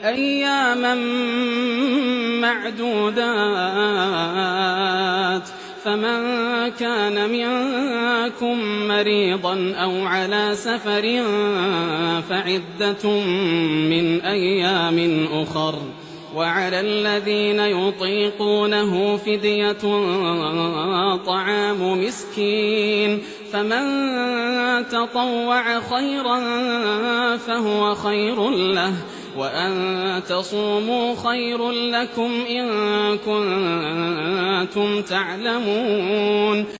أياما معدودات، فمن كان منكم مريضا أو على سفر فعدة من أيام أخر، وعلى الذين يطيقونه فدية طعام مسكين، فمن تطوع خيرا فهو خير له، وأن تصوموا خير لكم إن كنتم تعلمون.